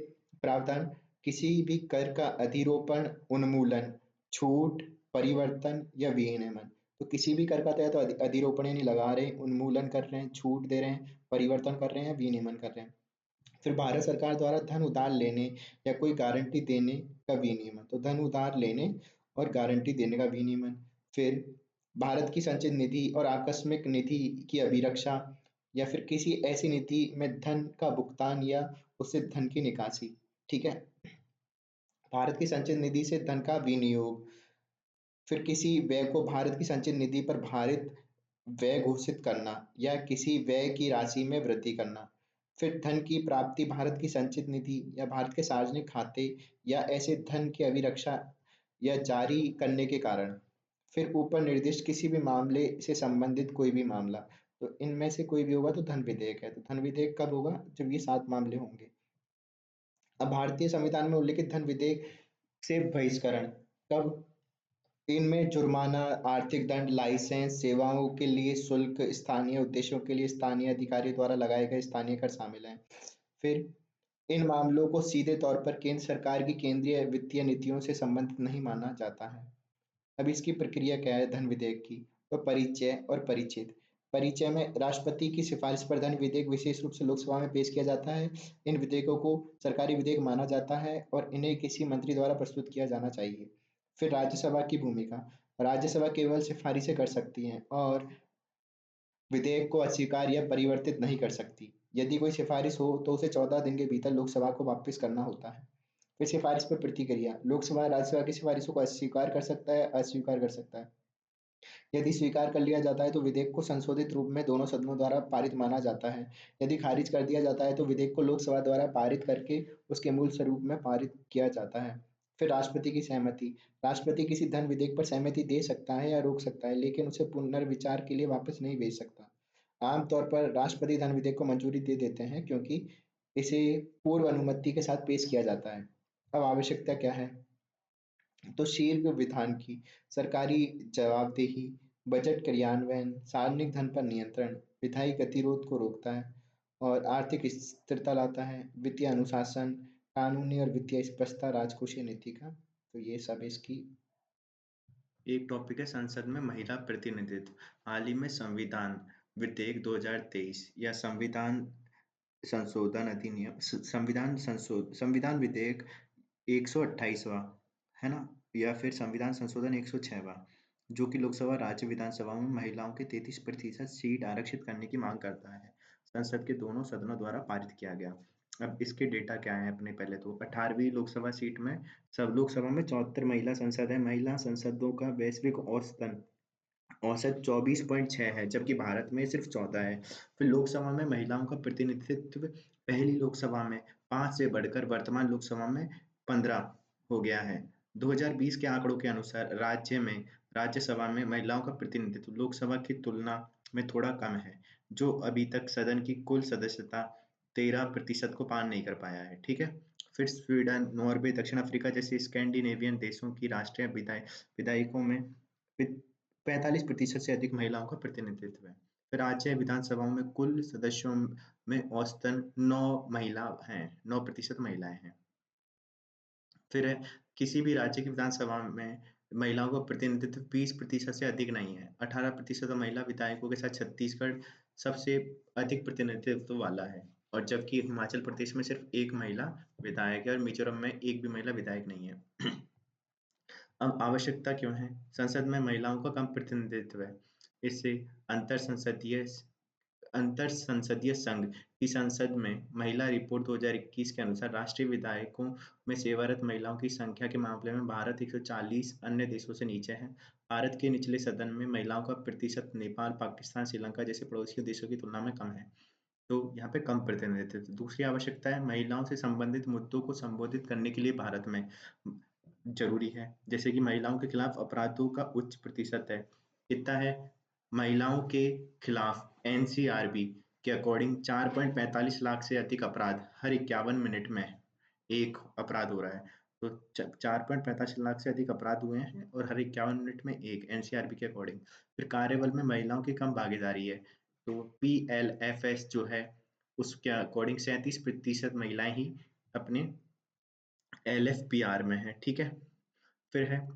प्रावधान? किसी भी कर का अधिरोपण, उन्मूलन, छूट, परिवर्तन या विनियमन। तो किसी भी कर का तो या तो अधिरोपण यानी लगा रहे हैं, उन्मूलन कर रहे हैं, छूट दे रहे हैं, परिवर्तन कर रहे हैं, विनियमन कर रहे हैं। फिर भारत सरकार द्वारा धन उधार लेने या कोई गारंटी देने का विनियमन, तो धन उधार लेने और गारंटी देने का विनियमन। फिर भारत की संचित निधि और आकस्मिक निधि की अभिरक्षा या फिर किसी ऐसी निधि में धन का भुगतान या उससे धन की निकासी। ठीक है। भारत की संचित निधि से धन का विनियोग, फिर किसी व्यय को भारत की संचित निधि पर भारित व्यय घोषित करना या किसी व्यय की राशि में वृद्धि करना। फिर धन की प्राप्ति भारत की संचित निधि या भारत के सार्वजनिक खाते या ऐसे धन की अभिरक्षा या जारी करने के कारण। फिर ऊपर निर्दिष्ट किसी भी मामले से संबंधित कोई भी मामला, तो इनमें से कोई भी होगा तो धन विधेयक है। तो धन विधेयक कब होगा? जब ये 7 मामले होंगे। अब भारतीय संविधान में उल्लिखित धन विधेयक से बहिष्करण कब? इनमें जुर्माना, आर्थिक दंड, लाइसेंस, सेवाओं के लिए शुल्क, स्थानीय उद्देश्यों के लिए स्थानीय अधिकारी द्वारा लगाए गए स्थानीय कर शामिल हैं। फिर इन मामलों को सीधे तौर पर केंद्र सरकार की केंद्रीय वित्तीय नीतियों से संबंधित नहीं माना जाता है। अब इसकी प्रक्रिया क्या है धन विधेयक की? तो परिचय और परिचित। परिचय में राष्ट्रपति की सिफारिश पर धन विधेयक विशेष रूप से लोकसभा में पेश किया जाता है। इन विधेयकों को सरकारी विधेयक माना जाता है और इन्हें किसी मंत्री द्वारा प्रस्तुत किया जाना चाहिए। फिर राज्यसभा की भूमिका। राज्यसभा केवल सिफारिशें कर सकती है और विधेयक को अस्वीकार या परिवर्तित नहीं कर सकती। यदि कोई सिफारिश हो तो उसे 14 दिन के भीतर लोकसभा को वापस करना होता है। फिर सिफारिश पर प्रतिक्रिया। लोकसभा राज्यसभा की सिफारिशों को अस्वीकार कर सकता है, अस्वीकार कर सकता है। यदि स्वीकार कर लिया जाता है तो विधेयक को संशोधित रूप में दोनों सदनों द्वारा पारित माना जाता है। यदि खारिज कर दिया जाता है तो विधेयक को लोकसभा द्वारा पारित करके उसके मूल स्वरूप में पारित किया जाता है। फिर राष्ट्रपति की सहमति। राष्ट्रपति किसी धन विधेयक पर सहमति दे सकता है या रोक सकता है, लेकिन उसे पुनर्विचार के लिए वापस नहीं भेज सकता। आमतौर पर राष्ट्रपति धन विधेयक को मंजूरी दे देते हैं क्योंकि इसे पूर्व अनुमति के साथ पेश किया जाता है। अब आवश्यकता क्या है? तो शीर्ष विधान की सरकारी जवाबदेही, बजट क्रियान्वयन, सार्वजनिक धन पर नियंत्रण, विधायी गतिरोध को रोकता है और आर्थिक स्थिरता लाता है, वित्तीय अनुशासन, कानूनी और वित्तीय स्पष्टता, राजकोषीय नीति का। तो ये सब इसकी।
एक टॉपिक है संसद में महिला प्रतिनिधित्व। हाल ही में संविधान विधेयक 2023 या संशोधन अधिनियम संविधान विधेयक 128वां है ना, या फिर संविधान संशोधन 106वां, जो कि लोकसभा राज्य विधानसभाओं में महिलाओं के 33% सीट आरक्षित करने की मांग करता है, संसद के दोनों सदनों द्वारा पारित किया गया। अब इसके डेटा क्या है? अपने पहले तो 18वीं लोकसभा सीट में सब लोकसभा में 74 महिला संसद है। महिला संसदों का वैश्विक औसत 24.6 है, जबकि भारत में सिर्फ 14 है। फिर लोकसभा में महिलाओं का प्रतिनिधित्व पहली लोकसभा में 5 से बढ़कर वर्तमान लोकसभा में 15 हो गया है। 2020 के आंकड़ों के अनुसार राज्यसभा में महिलाओं का प्रतिनिधित्व लोकसभा की तुलना में थोड़ा कम है, जो अभी तक सदन की कुल सदस्यता 13% को पार नहीं कर पाया है। ठीक है। फिर स्वीडन, नॉर्वे, दक्षिण अफ्रीका जैसे स्कैंडिनेवियन देशों की राष्ट्रीय विधायकों में 45% से अधिक महिलाओं का प्रतिनिधित्व है। फिर राज्य विधानसभाओं में कुल सदस्यों में औसतन 9% महिलाएं हैं। फिर है, किसी भी राज्य की विधानसभा में महिलाओं का प्रतिनिधित्व 20% से अधिक नहीं है। 18% महिला विधायकों के साथ छत्तीसगढ़ सबसे अधिक प्रतिनिधित्व वाला है, और जबकि हिमाचल प्रदेश में सिर्फ एक महिला विधायक है और मिजोरम में एक भी महिला विधायक नहीं है। अब आवश्यकता क्यों है? संसद में महिलाओं का कम प्रतिनिधित्व है। इससे अंतर संसदीय संघ की संसद में महिला रिपोर्ट 2021 के अनुसार राष्ट्रीय विधायकों में सेवारत महिलाओं की संख्या के मामले में भारत 140 अन्य देशों से नीचे है। भारत के निचले सदन में महिलाओं का प्रतिशत नेपाल, पाकिस्तान, श्रीलंका जैसे पड़ोसी देशों की तुलना में कम है। तो यहाँ पे कम प्रतिनिधित्व। दूसरी आवश्यकता है, महिलाओं से संबंधित मुद्दों को संबोधित करने के लिए भारत में जरूरी है, जैसे कि महिलाओं के खिलाफ अपराधों का उच्च प्रतिशत है। कितना है? महिलाओं के खिलाफ एनसीआरबी के अकॉर्डिंग 4.45 लाख से अधिक अपराध हर 51 मिनट में एक अपराध हो रहा है। तो 4.45 लाख से अधिक अपराध हुए हैं और हर 51 मिनट में एक, एनसीआरबी के अकॉर्डिंग। फिर कार्यबल में महिलाओं की कम भागीदारी है, तो पीएलएफएस जो है उसके अकॉर्डिंग 37% महिलाएं ही अपने एलएफपीआर में है। ठीक है। फिर है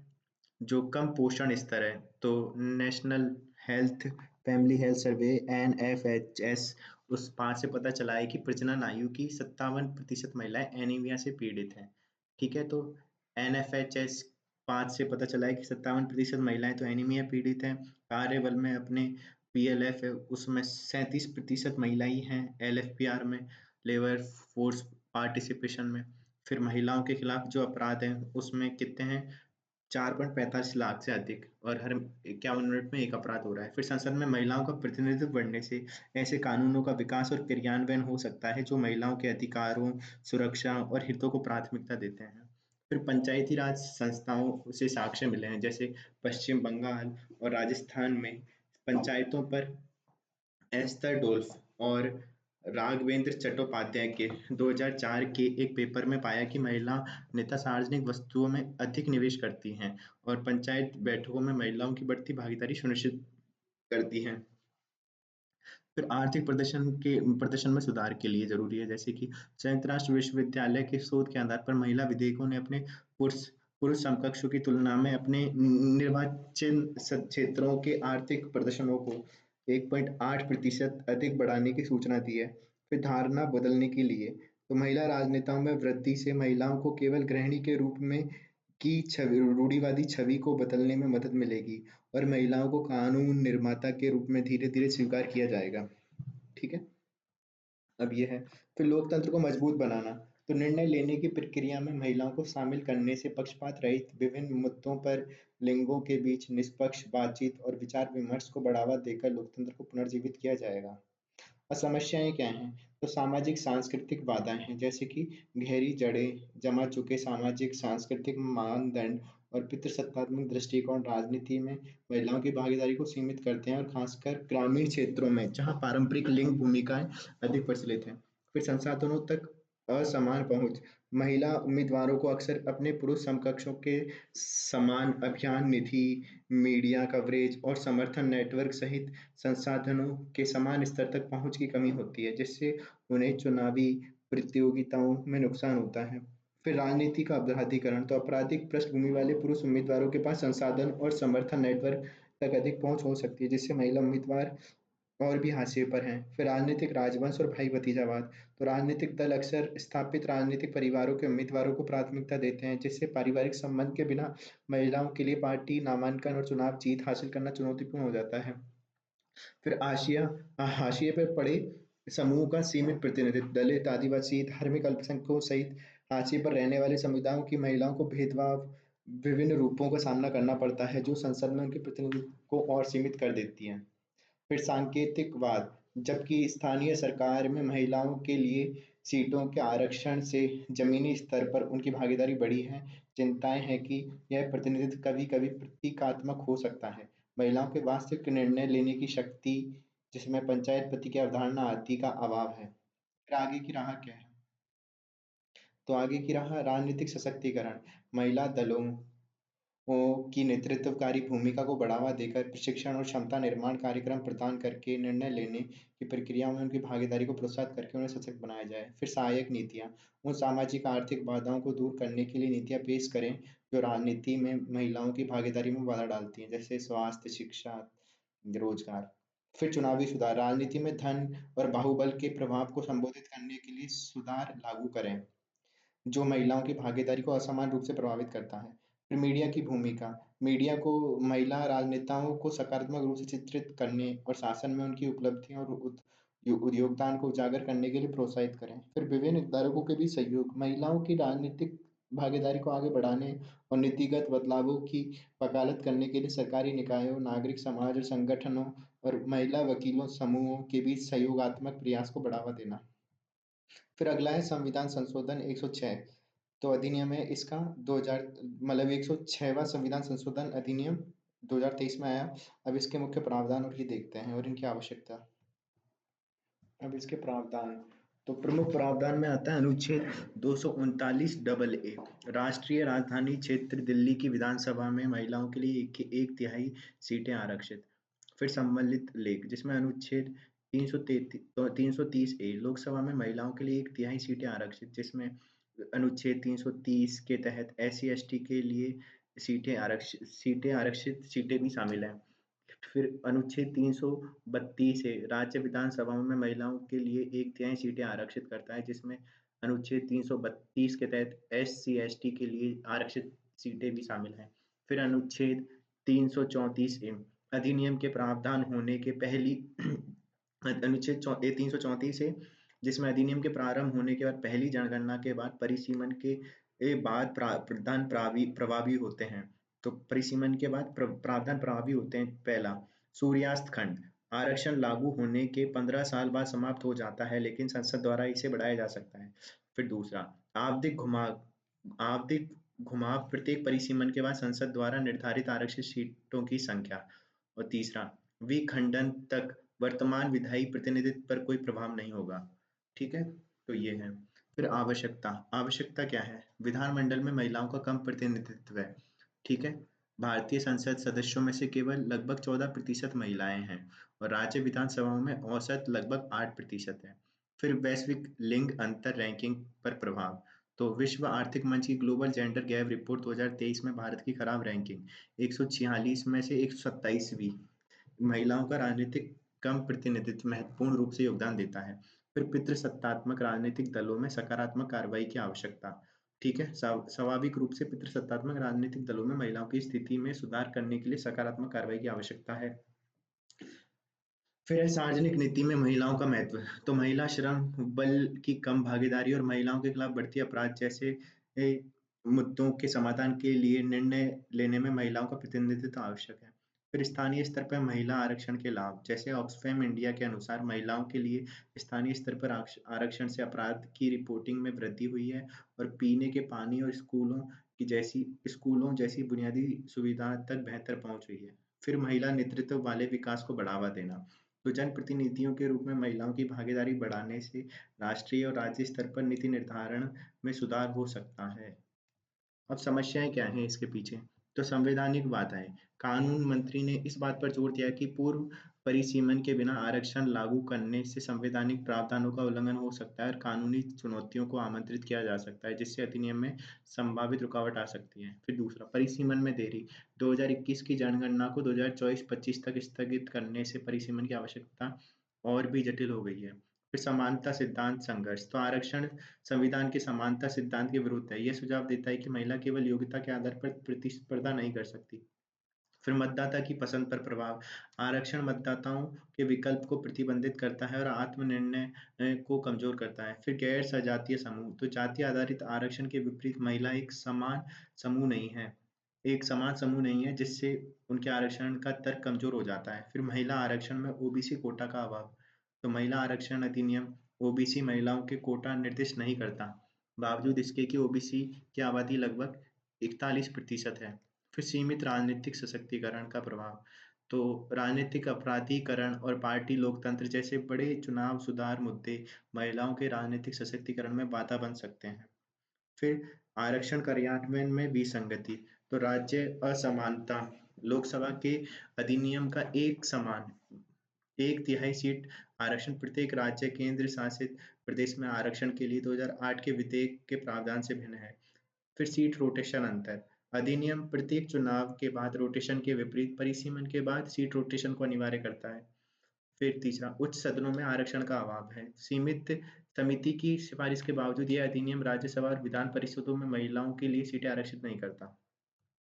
जो कम पोषण स्तर है, तो national health family health survey NFHS उस पाठ से पता चला है कि प्रजनन आयु की 57% महिलाएँ एनीमिया से पीड़ित हैं। ठीक है, तो एनएफएचएस पाठ से पता चला है कि 57% महिलाएँ तो एनीमिया पीड़ित हैं। कार्यबल में अपने पीएलएफ है, उसमें 37% महिला ही हैं, एलएफपीआर में, लेबर फोर्स पार्टिसिपेशन में। फिर महिलाओं के खिलाफ जो अपराध हैं, उसमें कितने हैं? 4.45 लाख से अधिक और हर 51 मिनट में 1 अपराध हो रहा है। फिर संसद में महिलाओं का प्रतिनिधित्व बढ़ने से ऐसे कानूनों का विकास और क्रियान्वयन हो सकता है जो महिलाओं के अधिकारों, सुरक्षा और हितों को प्राथमिकता देते हैं। फिर पंचायती राज संस्थाओं से साक्ष्य मिले हैं, जैसे पश्चिम बंगाल और राजस्थान में पंचायतों पर एस्थर डोल्फ और राघवेंद्र चट्टोपाध्याय के 2004 के एक पेपर में पाया कि महिला नेता सार्वजनिक वस्तुओं में अधिक निवेश करती हैं और पंचायत बैठकों में महिलाओं की बढ़ती भागीदारी सुनिश्चित करती हैं। फिर आर्थिक प्रदर्शन में सुधार के लिए ज़रूरी है, जैसे कि संयुक्त राष्ट्र विश्वविद्यालय के शोध के आधार पर महिला विधेयकों ने अपने पुरुष पुरुष समकक्षों की तुलना में अपने निर्वाचन क्षेत्रों के आर्थिक प्रदर्शनों को 1.8% अधिक बढ़ाने की सूचना दी है। फिर धारणा बदलने के लिए तो महिला राजनेताओं में वृद्धि से महिलाओं को केवल गृहिणी के रूप में की छवि रूढ़िवादी छवि को बदलने में मदद मिलेगी और महिलाओं को कानून निर्माता के रूप में धीरे-धीरे स्वीकार किया जाएगा। ठीक है? अब ये है। फिर लोकतंत्र को मजबूत बनाना, तो निर्णय लेने की प्रक्रिया में महिलाओं को शामिल करने से पक्षपात रहित विभिन्न मुद्दों पर लिंगों के बीच निष्पक्ष बातचीत और विचार विमर्श को बढ़ावा देकर लोकतंत्र को पुनर्जीवित किया जाएगा। और समस्याएँ क्या हैं? तो सामाजिक सांस्कृतिक बाधाएँ हैं, जैसे कि गहरी जड़ें जमा चुके सामाजिक सांस्कृतिक मानदंड और पितृसत्तात्मक दृष्टिकोण राजनीति में महिलाओं की भागीदारी को सीमित करते हैं और खासकर ग्रामीण क्षेत्रों में जहाँ पारंपरिक लिंग भूमिकाएँ अधिक प्रचलित हैं। फिर संसाधनों तक असमान पहुँच, महिला उम्मीदवारों को अक्सर अपने पुरुष समकक्षों के समान अभियान निधि, मीडिया कवरेज और समर्थन नेटवर्क सहित संसाधनों के समान स्तर तक पहुँच की कमी होती है, जिससे उन्हें चुनावी प्रतियोगिताओं में नुकसान होता है। फिर राजनीति का अपराधीकरण, तो आपराधिक पृष्ठभूमि वाले पुरुष उम्मीदवारों के पास संसाधन और समर्थन नेटवर्क तक अधिक पहुँच हो सकती है, जिससे महिला उम्मीदवार और भी हाशिए पर हैं। फिर राजनीतिक राजवंश और भाई भतीजावाद, तो राजनीतिक दल अक्सर स्थापित राजनीतिक परिवारों के उम्मीदवारों को प्राथमिकता देते हैं, जिससे पारिवारिक संबंध के बिना महिलाओं के लिए पार्टी नामांकन और चुनाव जीत हासिल करना चुनौतीपूर्ण हो जाता है। फिर हाशिए पर पड़े समूह का सीमित प्रतिनिधित्व, दलित, आदिवासी, धार्मिक अल्पसंख्यकों सहित हाशिए पर रहने वाले समुदायों की महिलाओं को भेदभाव विभिन्न रूपों का सामना करना पड़ता है, जो संसद में उनके प्रतिनिधित्व को और सीमित कर देती है। फिर सांकेतिकवाद, जबकि स्थानीय सरकार में महिलाओं के लिए सीटों के आरक्षण से जमीनी स्तर पर उनकी भागीदारी बढ़ी है, चिंताएं हैं कि यह प्रतिनिधित्व कभी-कभी प्रतीकात्मक हो सकता है। महिलाओं के वास्तविक निर्णय लेने की शक्ति, जिसमें पंचायत पति की अवधारणा आदि का अभाव है। फिर आगे की राह क्या है? तो आगे की राह राजनीतिक सशक्तिकरण, महिला दलों की नेतृत्वकारी भूमिका को बढ़ावा देकर प्रशिक्षण और क्षमता निर्माण कार्यक्रम प्रदान करके निर्णय लेने की प्रक्रिया में उनकी भागीदारी को प्रोत्साहित करके उन्हें सशक्त बनाया जाए। फिर सहायक नीतियाँ, उन सामाजिक आर्थिक बाधाओं को दूर करने के लिए नीतियाँ पेश करें जो राजनीति में महिलाओं की भागीदारी में बाधा डालती हैं, जैसे स्वास्थ्य, शिक्षा, रोजगार। फिर चुनावी सुधार, राजनीति में धन और बाहुबल के प्रभाव को संबोधित करने के लिए सुधार लागू करें जो महिलाओं की भागीदारी को असमान रूप से प्रभावित करता है। फिर मीडिया की भूमिका, मीडिया को महिला राजनेताओं को सकारात्मक रूप से चित्रित करने और शासन में उनकी उपलब्धियों और योगदान को उजागर करने के लिए प्रोत्साहित करें। फिर विभिन्न हितधारकों के बीच सहयोग, महिलाओं की राजनीतिक भागीदारी को आगे बढ़ाने और नीतिगत बदलावों की वकालत करने के लिए सरकारी निकायों, नागरिक समाज और संगठनों और महिला वकीलों समूहों के बीच सहयोगात्मक प्रयास को बढ़ावा देना। फिर अगला है संविधान संशोधन 106, तो अधिनियम है इसका 2000 मतलब 106वां संविधान संशोधन अधिनियम 2023 में आया। अब इसके मुख्य प्रावधान और ये देखते हैं और इनकी आवश्यकता। अब इसके प्रावधान, तो प्रमुख प्रावधान में आता है अनुच्छेद 239 डबल ए, राष्ट्रीय राजधानी क्षेत्र दिल्ली की विधानसभा में महिलाओं के लिए एक तिहाई सीटें आरक्षित। फिर सम्मिलित लेख, जिसमें अनुच्छेद 330 ए, लोकसभा में महिलाओं के लिए एक तिहाई सीटें आरक्षित, जिसमें अनुच्छेद 330 के तहत SC ST के लिए सीटें आरक्षित सीटें भी शामिल हैं। फिर अनुच्छेद 332 है, राज्य विधानसभाओं में महिलाओं के लिए 1/3 सीटें आरक्षित करता है, जिसमें अनुच्छेद 332 के तहत एससी/एसटी के लिए आरक्षित सीटें भी शामिल हैं। फिर अनुच्छेद 334 ए, अधिनियम के प्रावधान होने के पहली अनुच्छेद 334 है, जिसमें अधिनियम के प्रारंभ होने के बाद पहली जनगणना के बाद परिसीमन के बाद प्रावधान प्रभावी होते हैं। तो परिसीमन के बाद प्रावधान प्रभावी होते हैं। पहला, सूर्यास्त खंड आरक्षण लागू होने के 15 साल बाद समाप्त हो जाता है, लेकिन संसद द्वारा इसे बढ़ाया जा सकता है। फिर दूसरा, आवधिक घुमाव प्रत्येक परिसीमन के बाद संसद द्वारा निर्धारित आरक्षित सीटों की संख्या। और तीसरा, विखंडन तक वर्तमान विधायी प्रतिनिधित्व पर कोई प्रभाव नहीं होगा। ठीक है, तो ये है। फिर आवश्यकता क्या है? विधानमंडल में महिलाओं का कम प्रतिनिधित्व है। ठीक है, भारतीय संसद सदस्यों में से केवल लगभग 14% महिलाएं हैं और राज्य विधानसभाओं में औसत लगभग 8% है। फिर वैश्विक लिंग अंतर रैंकिंग पर प्रभाव। तो विश्व आर्थिक मंच की ग्लोबल जेंडर गैप रिपोर्ट 2023 में भारत की खराब रैंकिंग 146 में से 127वीं। महिलाओं का राजनीतिक कम प्रतिनिधित्व महत्वपूर्ण रूप से योगदान देता है। फिर पितृसत्तात्मक राजनीतिक दलों में सकारात्मक कार्रवाई की आवश्यकता। ठीक है, स्वाभाविक रूप से पितृसत्तात्मक राजनीतिक दलों में महिलाओं की स्थिति में सुधार करने के लिए सकारात्मक कार्रवाई की आवश्यकता है। फिर है सार्वजनिक नीति में महिलाओं का महत्व। तो महिला श्रम बल की कम भागीदारी और महिलाओं के खिलाफ बढ़ती अपराध जैसे मुद्दों के समाधान के लिए निर्णय लेने में महिलाओं का प्रतिनिधित्व आवश्यक है। फिर स्थानीय स्तर पर महिला आरक्षण के लाभ, जैसे ऑक्सफैम इंडिया के अनुसार महिलाओं के लिए स्थानीय स्तर पर आरक्षण से अपराध की रिपोर्टिंग में वृद्धि हुई है और पीने के पानी और स्कूलों जैसी बुनियादी सुविधा तक बेहतर पहुंच हुई है। फिर महिला नेतृत्व वाले विकास को बढ़ावा देना। तो जनप्रतिनिधियों के रूप में महिलाओं की भागीदारी बढ़ाने से राष्ट्रीय और राज्य स्तर पर नीति निर्धारण में सुधार हो सकता है। अब समस्याएं क्या हैं इसके पीछे? तो संवैधानिक बाधाएं। कानून मंत्री ने इस बात पर जोर दिया कि पूर्व परिसीमन के बिना आरक्षण लागू करने से संवैधानिक प्रावधानों का उल्लंघन हो सकता है और कानूनी चुनौतियों को आमंत्रित किया जा सकता है, जिससे अधिनियम में संभावित रुकावट आ सकती है। फिर दूसरा, परिसीमन में देरी। 2021 की जनगणना को 2024-25 तक स्थगित करने से परिसीमन की आवश्यकता और भी जटिल हो गई है। फिर समानता सिद्धांत संघर्ष। तो आरक्षण संविधान के समानता सिद्धांत के विरुद्ध है। यह सुझाव देता है कि महिला केवल योग्यता के आधार पर प्रतिस्पर्धा नहीं कर सकती। फिर मतदाता की पसंद पर प्रभाव। आरक्षण मतदाताओं के विकल्प को प्रतिबंधित करता है और आत्मनिर्णय को कमजोर करता है। फिर गैर सजातीय समूह। तो जाति आधारित आरक्षण के विपरीत महिला एक समान समूह नहीं है, जिससे उनके आरक्षण का तर्क कमजोर हो जाता है। फिर महिला आरक्षण में ओबीसी कोटा का अभाव। तो महिला आरक्षण अधिनियम ओबीसी महिलाओं के कोटा निर्दिष्ट नहीं करता, बावजूद इसके कि ओबीसी की आबादी लगभग 41% है। फिर सीमित राजनीतिक सशक्तिकरण का प्रभाव। तो राजनीतिक अपराधीकरण और पार्टी लोकतंत्र जैसे बड़े चुनाव सुधार मुद्दे महिलाओं के राजनीतिक सशक्तिकरण में बाधा बन सकते हैं। फिर आरक्षण कार्यान्वयन में विसंगति। तो राज्य असमानता। लोकसभा के अधिनियम का एक समान 1/3 सीट आरक्षण प्रत्येक राज्य केंद्र शासित प्रदेश में आरक्षण के लिए 2008 के विधेयक के प्रावधान से भिन्न है। फिर सीट रोटेशन अंतर। अधिनियम प्रत्येक चुनाव के बाद रोटेशन के विपरीत परिसीमन के बाद सीट रोटेशन को अनिवार्य करता है। फिर तीसरा, उच्च सदनों में आरक्षण का अभाव है। सीमित समिति की सिफारिश के बावजूद यह अधिनियम राज्यसभा और विधान परिषदों में महिलाओं के लिए सीटें आरक्षित नहीं करता।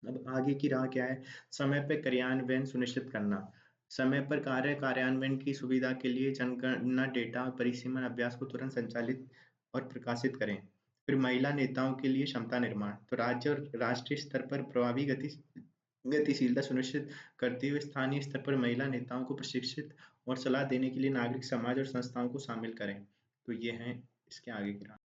अब आगे की राह क्या है? समय पर कार्यान्वयन सुनिश्चित करना। समय पर कार्यान्वयन की सुविधा के लिए जनगणना डेटा और परिसीमन अभ्यास को तुरंत संचालित और प्रकाशित करें। फिर महिला नेताओं के लिए क्षमता निर्माण। तो राज्य और राष्ट्रीय स्तर पर प्रभावी गतिशीलता सुनिश्चित करते हुए स्थानीय स्तर पर महिला नेताओं को प्रशिक्षित और सलाह देने के लिए नागरिक समाज और संस्थाओं को शामिल करें। तो ये हैं इसके आगे की राह।